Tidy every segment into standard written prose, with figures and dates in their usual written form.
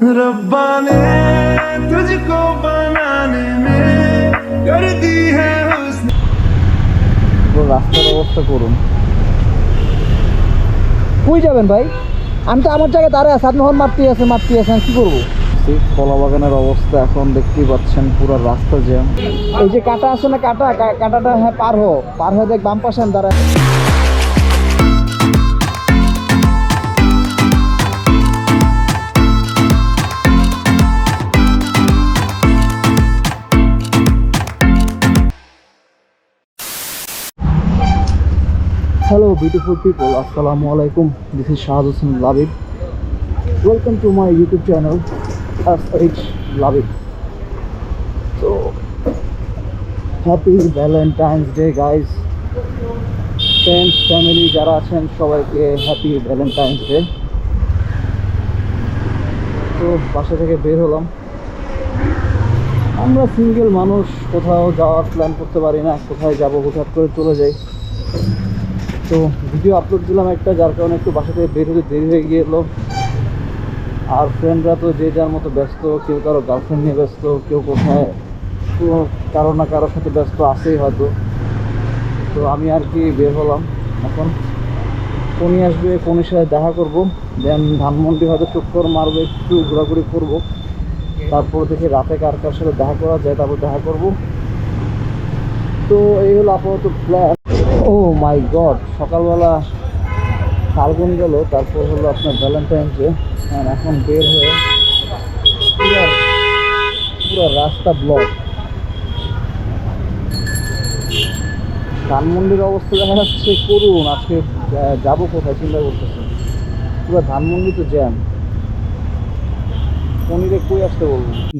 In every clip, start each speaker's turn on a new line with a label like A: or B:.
A: रब्बा ने तुझको बनाने में कर दी है हुस्न।
B: রাস্তার অবস্থা করুন। কই যাবেন ভাই? আমি তো আমার জায়গায় দাঁড়ায় আছি, আপনি হন মারতে আছেন, কি করবো? কলা বাগানের অবস্থা এখন দেখতেই পাচ্ছেন, পুরো রাস্তা জ্যাম। এই যে কাটা আছে না, কাটাটা হ্যাঁ পার হয়ে দেখ বাম পাশে আমি দাঁড়ায়। Hello beautiful people, assalamu alaikum. This is Shahad Hussain Labib. Welcome to my YouTube channel SH Labib. So happy Valentine's Day guys. Friends, family যারা আছেন সবাইকে হ্যাপি ভ্যালেন্টাইন্স ডে। তো বাসা থেকে বের হলাম। আমরা সিঙ্গেল মানুষ, কোথাও যাওয়ার প্ল্যান করতে পারি না, কোথায় যাবো হুটহাট করে চলে যাই। তো ভিডিও আপলোড দিলাম একটা, যার কারণে একটু বাসা থেকে বের হতে দেরি হয়ে গেলো। আর ফ্রেন্ডরা তো যে যার মতো ব্যস্ত, কেউ কারো গার্লফ্রেন্ড নিয়ে ব্যস্ত, কেউ কোথায় কারো না কারোর সাথে ব্যস্ত আছেই হয়তো। তো আমি আর কি বের হলাম। এখন কোনি আসবে, কোনির সাথে দেখা করব, দেন ধানমন্ডি হয়তো চক্কর মারবো, একটু ঘোরাঘুরি করব, তারপর দেখি রাতে কার কার সাথে দেখা করা যায়, তারপর দেখা করব। তো এই হলো আপাতত প্ল্যান। ও মাই গড, সকালবেলা ফাল্গুন গেল, তারপর হলো আপনার ভ্যালেন্টাইন্স ডে। এখন বের হয়ে পুরো রাস্তা ব্লক। ধানমন্ডির অবস্থা দেখা যাচ্ছে করুন। আজকে যাবো কোথায় চিন্তা করতেছি, পুরো ধানমন্ডি তো জ্যাম।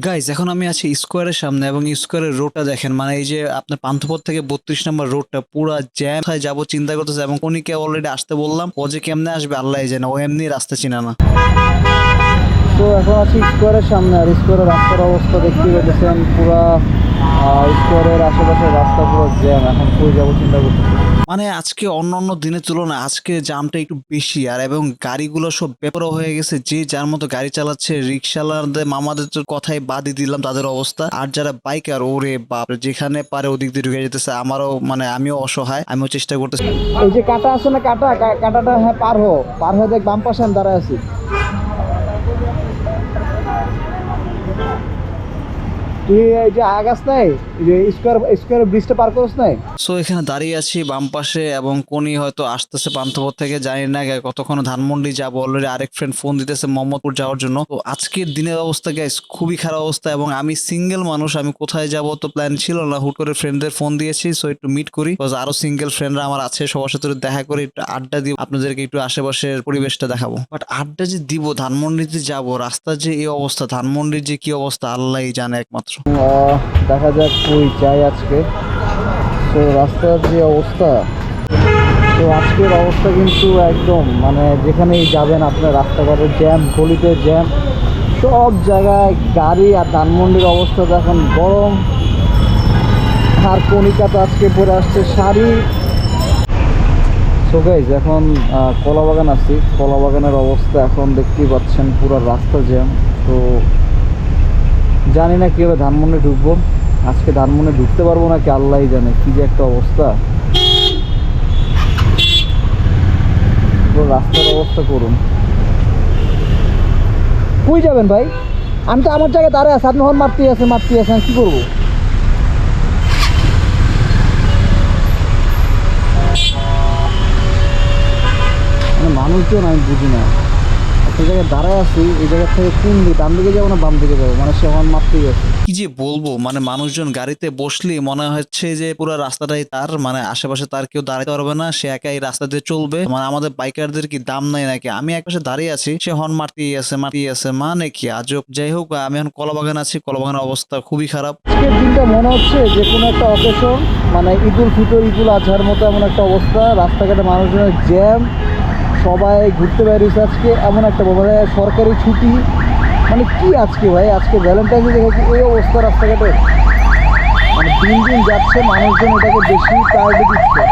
C: গাইজ এখন আমি আছি স্কোয়ারের সামনে, এবং স্কোয়ারের রোডটা দেখেন, মানে এই যে আপনার পান্থপথ থেকে 32 নম্বর রোডটা পুরো জ্যাম। যাবো চিন্তা করতেছে, এবং কোনিকে অলরেডি আসতে বললাম, ও যে কেমনে আসবে আল্লাহ জানে, ও এমনি রাস্তা চিনা না।
B: তো এখন আছি স্কোয়ারের সামনে, আর স্কোয়ারের রাস্তার অবস্থা দেখতে পেয়েছেন, পুরো স্কোয়ারের আশেপাশে রাস্তা পুরো জ্যাম। এখন কই যাবো চিন্তা করতেছি।
C: মানে আজকে অন্যান্য দিনের তুলনায় আজকে জামটা একটু বেশি, আর এবং গাড়িগুলো সব বেপরোয়া হয়ে গেছে। যে যার মতো গাড়ি চালাচ্ছে, রিক্সাওয়ালাদের মামাদের তো কথাই বাদই দিলাম তাদের অবস্থা। আর যারা বাইকার, ওরে বাপ, যেখানে পারে ওদিক দিয়ে ঢুকে যেতেছে। আমিও অসহায়, আমিও চেষ্টা করতেছি।
B: এই যে কাটা আছে না, কাটাটা হ্যাঁ পার হয়ে দেখ বাম পাশে আমি দাঁড়ায় আছি। তুই এই যে আগাস নাই, যে স্কোয়ার ব্রিজটা পার করছ নাই?
C: সো এখানে দাঁড়িয়ে আছি বাম পাশে, এবং কোনি হয়তো আসতেছে পান্থপথ থেকে, জানি না কতক্ষণ ধানমন্ডি যাবো। অলরেডি আরেক ফ্রেন্ড ফোন দিতেছে মোহাম্মদপুর যাওয়ার জন্য। তো আজকের দিনের অবস্থা গাইস খুবই খারাপ অবস্থা, এবং আমি সিঙ্গেল মানুষ, আমি কোথায় যাব তো প্ল্যান ছিল না। হুট করে ফ্রেন্ডদের ফোন দিয়েছি, সো একটু মিট করি, আরো সিঙ্গেল ফ্রেন্ডরা আমার আছে, সবার সাথে দেখা করে একটু আড্ডা দিব, আপনাদেরকে একটু আশেপাশের পরিবেশটা দেখাবো। বাট আড্ডা যে দিব, ধানমন্ডিতে যাব, রাস্তার যে এই অবস্থা, ধানমন্ডির যে কি অবস্থা আল্লাহই জানে একমাত্র।
B: দেখা যাক কই যাই আজকে। তো রাস্তার যে অবস্থা, তো আজকের অবস্থা কিন্তু একদম, মানে যেখানেই যাবেন আপনার রাস্তাঘাটে জ্যাম, গলিতে জ্যাম, সব জায়গায় গাড়ি। আর ধানমন্ডির অবস্থা তো এখন গরম। আর কণিকা তো আজকে পরে আসছে শাড়ি। সো গাইজ এখন কলা বাগান আছি, কলা বাগানের অবস্থা এখন দেখতেই পাচ্ছেন, পুরো রাস্তা জ্যাম। তো জানি না কীভাবে ধানমন্ডি ঢুকবো, আজকে ধানমন্ডি ঢুকতে পারবো নাকি আল্লাহই জানে, কি যে একটা অবস্থা। পুরো রাস্তার অবস্থা করুন। কই যাবেন ভাই? আমি তো আমার জায়গায় দাঁড়ায় আছি, আপনি হন মারতে আছেন, কি করবো? মানে মানুষজন আমি বুঝি না, একটা জায়গায় দাঁড়ায় আছি, এই জায়গা থেকে কোন দিকে, ডান দিকে যাবো না বাম দিকে যাবো, মানে সে হন মারতেই আছে।
C: কি যে বলবো, মানে মানুষজন গাড়িতে বসলেই মনে হচ্ছে যে পুরো রাস্তাটাই তার, মানে আশেপাশে তার কেউ দাঁড়াতে পারবে না, সে একাই রাস্তা দিয়ে চলবে। মানে আমাদের বাইকারদের কি দাম নাই নাকি? আমি একপাশে দাঁড়িয়ে আছি, সে হর্ন মারতেই আছে, মানে কি আজব। যাই হোক, আমি এখন কলাবাগান আছি, কলাবাগানের অবস্থা খুবই খারাপ।
B: আজকের দিনটা মনে হচ্ছে যে কোনো একটা অকেশন, মানে ঈদুল ফিতর, ঈদুল আজহার মতো এমন একটা অবস্থা। রাস্তাঘাটে মানুষজনের জ্যাম, সবাই ঘুরতে বেরিয়েছে আজকে, এমন একটা মানে সরকারি ছুটি। মানে কি আজকে ভাই, আজকে ভ্যালেন্টাইন্স ডে দেখে এই অবস্থা রাস্তাঘাটে। মানে দিন দিন যাচ্ছে, মানুষজন এটাকে বেশি প্রায়োরিটি দিচ্ছে।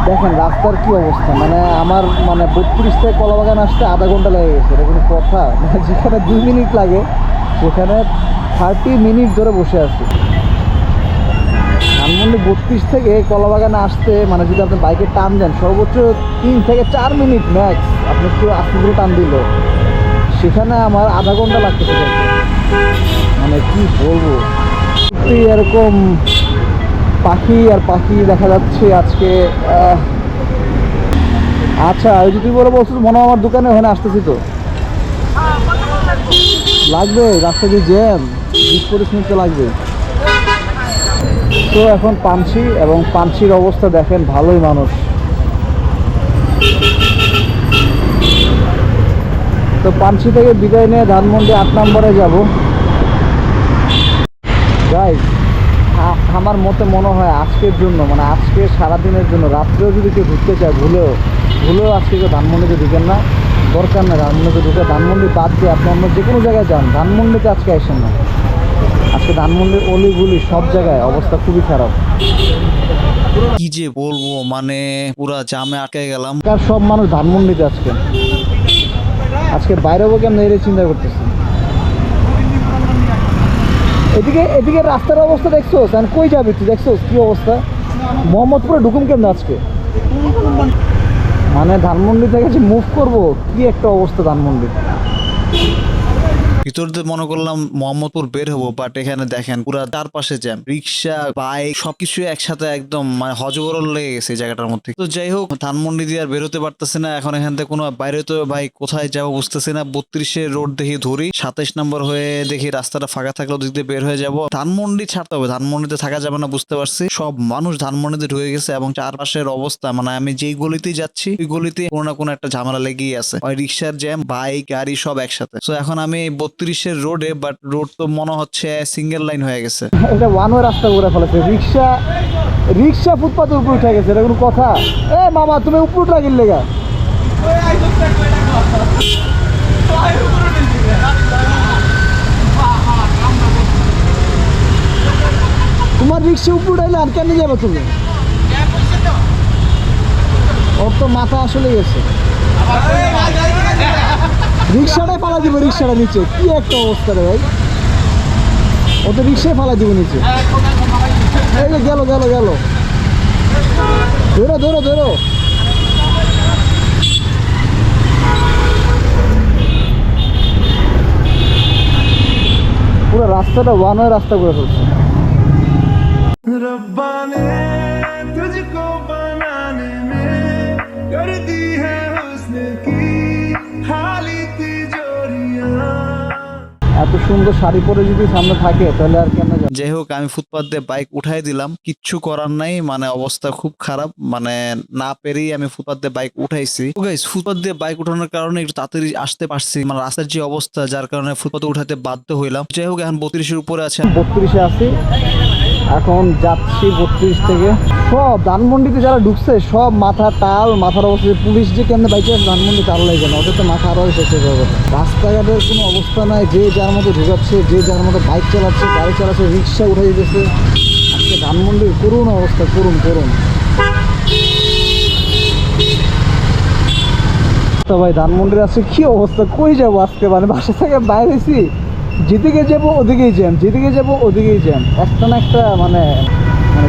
B: দেখেন রাস্তার কি অবস্থা, মানে আমার মানে 32 থেকে কলাবাগান আসতে আধা ঘন্টা লেগে গেছে, এটা কোনো কথা? মানে যেখানে 2 মিনিট লাগে সেখানে 30 মিনিট ধরে বসে আছি। ধানমন্ডি 32 থেকে কলাবাগানে আসতে মানে যদি আপনি বাইকে টান দেন সর্বোচ্চ 3 থেকে 4 মিনিট ম্যাক্স, আপনি একটু আস্তে ধরে টান দিল, সেখানে আমার আধা ঘন্টা লাগতেছে যাইতে। মানে কি বলবো, সত্যি এরকম পাখি আর পাখি দেখা যাচ্ছে আজকে। আচ্ছা ওই যে তুই বলছিস মনে হয় আমার দোকানে ওখানে আসতেছি তো, লাগবে রাস্তা দিয়ে জ্যাম, 20-25 মিনিট তো লাগবে। তো এখন পানসি, এবং পানসির অবস্থা দেখেন, ভালোই মানুষ। তো পানসি থেকে বিদায় নিয়ে ধানমন্ডি 8 নম্বরে যাব। গাইস আমার মতে মনে হয় আজকের জন্য, মানে আজকে সারাদিনের জন্য, রাত্রেও যদি কেউ ঢুকতে চায় ভুলেও আজকে কেউ ধানমন্ডিতে ঢুকেন না, দরকার নেই ধানমন্ডিতে ঢুকে। ধানমন্ডি বাদ দিয়ে আপনি অন্য যে কোনো জায়গায় যান, ধানমন্ডিতে আজকে আসেন না। আজকে ধানমন্ডির অলিগুলি সব জায়গায় অবস্থা খুবই খারাপ।
C: কি যে বলবো, মানে পুরা জামে আটকে গেলাম।
B: কার সব মানুষ ধানমন্ডিতে আজকে বাইরে হবো কেমন এর চিন্তা করতেছি। এদিকে রাস্তার অবস্থা দেখছো, কই যাবি তুই? দেখছো কি অবস্থা? মোহাম্মদপুরে ঢুকুম কেমন আজকে? মানে ধানমন্ডি থেকে যে মুভ করবো, কি একটা অবস্থা ধানমন্ডি।
C: ভিতর দিয়ে মনে করলাম মোহাম্মদপুর বের হবো, বাট এখানে দেখেন পুরা চারপাশে জ্যাম, রিক্সা বাইক সবকিছু একসাথে একদম মানে হজবরল লেগে গেছে এই জায়গাটার মধ্যে। তো যাই হোক, ধানমন্ডি দিয়ে আর বেরোতে পারতেছি না এখন এখান থেকে কোনো বাইরে। তো ভাই কোথায় যাবো বুঝতেছি না। 32 রোড দেখি ধরি, 27 নম্বর হয়ে দেখি রাস্তাটা ফাঁকা থাকলে ওদিক দিয়ে বের হয়ে যাবো। ধানমন্ডি ছাড়তে হবে, ধানমন্ডিতে থাকা যাবে না বুঝতে পারছি। সব মানুষ ধানমন্ডিতে ঢুকে গেছে এবং চারপাশের অবস্থা মানে আমি যেই গলিতেই যাচ্ছি ওই গলিতে কোনো না কোনো একটা ঝামেলা লেগেই আছে, ওই রিক্সার জ্যাম, বাইক, গাড়ি সব একসাথে। তো এখন আমি 32 রোডে, বাট রোড তো মনে হচ্ছে সিঙ্গেল লাইন হয়ে গেছে।
B: এটা ওয়ান ওয়ে রাস্তা করে ফেলেছে, রিক্সা ফুটপাতের উপর উঠে গেছে, এটা কোনো কথা? এ মামা তুমি উপর উঠে গেলে গা, তোমার রিক্সা উপর উঠাইলে আর কেন যাবে তুমি? ওর তো মাথা আসলে গেছে, রিক্সাটাই ফালা দিব, রিক্সাটা নিচে। কি একটা অবস্থা রে ভাই, ও তো রিক্সায় ফালা দিব নিচে। এই যে গেল ধরো। পুরো রাস্তাটা ওয়ান ওয়ে রাস্তা করে ফেলছে।
A: रब्बा ने तुझको बनाने में कर दी है हुस्न की खाली तिजोरियां।
B: এত সুন্দর শাড়ি পরে যদি সামনে থাকে তাহলে আর কেন যাবে।
C: যাই হোক, আমি ফুটপাথ দিয়ে বাইক উঠাই দিলাম, কিচ্ছু করার নাই, মানে অবস্থা খুব খারাপ, মানে না পেরেই আমি ফুটপাথ দিয়ে বাইক উঠাইছি। গাইস ফুটপাথ দিয়ে বাইক উঠানোর কারণে একটু তাড়াতাড়ি আসতে পারছি, মানে রাস্তার যে অবস্থা যার কারণে ফুটপাথে উঠাতে বাধ্য হইলাম। যাই হোক, এখন 32 উপরে আছে,
B: 32 আছি, এখন যাচ্ছি 32 থেকে। সব ধানমন্ডিতে যারা ঢুকছে সব মাথা টাল, মাথার অবস্থা। পুলিশ যে কেমনে বাইকে ধানমন্ডি টাল লাগে না, ওদের তো মাথা আরো শেষ হয়ে যাবে। রাস্তাঘাটের কোনো অবস্থা নাই, যে যার মতো ঢুকাচ্ছে, যে যার মতো বাইক চালাচ্ছে, গাড়ি চালাচ্ছে, রিক্সা উঠে যেতেছে। আজকে ধানমন্ডির করুন অবস্থা, করুন। তো ভাই ধানমন্ডির আজকে কি অবস্থা, কই যাবো আজকে? মানে বাসা থেকে বাইরেছি, যেদিকে যাবো ওদিকেই জ্যাম, একটা না একটা মানে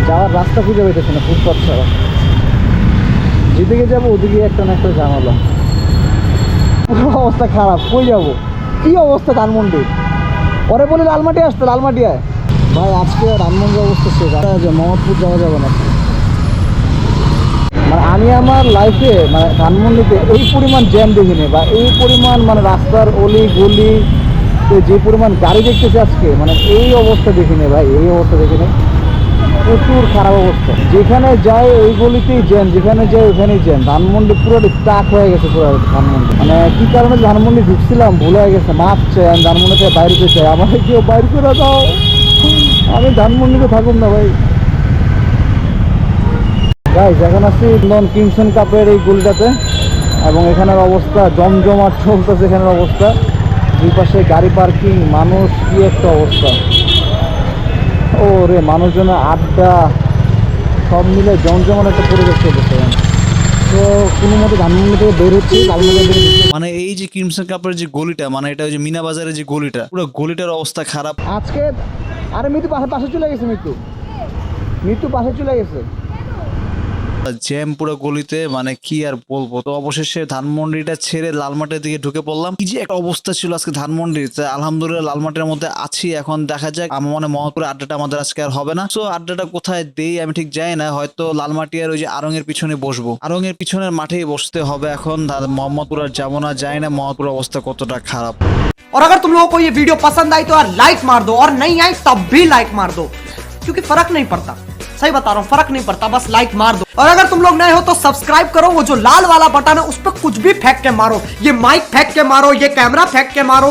B: যাওয়ার রাস্তা খুঁজে পেতেছে না ফুটপাথ ছাড়া। যেদিকে যাবো ওদিকে একটা না একটা ঝামেলা, অবস্থা খারাপ। কই যাবো, কি অবস্থা ধানমন্ডির? পরে বলে লালমাটি আসতে, লালমাটি আয় ভাই। আজকে ধানমন্ডির অবস্থা শেষ, মোহাম্মদপুর যাওয়া যাবে না। মানে আমি আমার লাইফে মানে ধানমন্ডিতে এই পরিমাণ জ্যাম দেখিনি, বা এই পরিমাণ মানে রাস্তার অলি গলি যে পরিমাণ গাড়ি দেখতেছে আজকে, মানে এই অবস্থা দেখিনি ভাই, প্রচুর খারাপ অবস্থা। যেখানে যায় ওই গলিতেই জ্যাম, যেখানে যায় ওখানেই জ্যাম। ধানমন্ডি পুরো স্টাক হয়ে গেছে পুরো ধানমন্ডি। মানে কি কারণে ধানমন্ডি ঢুকছিলাম ভুলে গেছে, মাপ চাই, আমি ধানমন্ডি থেকে বাইরে চাই, আমাকে কেউ বাইরে করে দাও, আমি ধানমন্ডিতে থাকুন না ভাই। গাইস এখন আছি লন্ডন কিংসন কাপের এই গলিটাতে, এবং এখানের অবস্থা জমজমাট চলতেছে। এখানের অবস্থা দুই পাশে গাড়ি পার্কিং, মানুষ, কি একটা অবস্থা। ও রে, মানুষজনের আড্ডা সব মিলে জমজমাট একটা পরিবেশ চলতেছে। তো কোনো মতো ধানমন্ডি থেকে বের হচ্ছি, লালমাটিয়া থেকে ঢুকছি।
C: মানে এই যে ক্রিমসন কাপের যে গলিটা, মানে এটা ওই যে মিনা বাজারের যে গলিটা, পুরো গলিটার অবস্থা খারাপ।
B: আজকে আরে মৃত্যু পাশে চলে গেছে, মৃত্যু পাশে চলে গেছে।
C: জ্যাম পুরো গলিতে, মানে কি আর বলবো। তো অবশেষে ধানমন্ডিটা ছেড়ে লালমাটির দিকে ঢুকে পড়লাম। কি যে একটা অবস্থা ছিল আজকে ধানমন্ডিতে। আলহামদুলিল্লাহ লালমাটির মধ্যে আছি, এখন দেখা যাক। আমার মনে মোহাম্মদপুরে আড্ডাটা আমাদের আজকে আর হবে না। সো আড্ডাটা কোথায় দেই আমি ঠিক জানি না, হয়তো লালমাটিয়ার ওই যে আড়ং-এর পিছনে বসবো। আড়ং-এর পিছনের মাঠেই বসতে হবে এখন। মোহাম্মদপুর আর যাবো না, জানি না মোহাম্মদপুরের অবস্থা কতটা খারাপ।
D: और अगर तुम लोगों को ये वीडियो पसंद आई तो यार लाइक मार दो, और नहीं आई तब भी लाइक मार दो, क्योंकि फर्क नहीं पड़ता। सही बता रहा हूँ, फर्क नहीं पड़ता, बस लाइक मार दो। और अगर तुम लोग नए हो तो सब्सक्राइब करो, वो जो लाल वाला बटन है उस पर कुछ भी फेंक के मारो, ये माइक फेंक के मारो, ये कैमरा फेंक के मारो।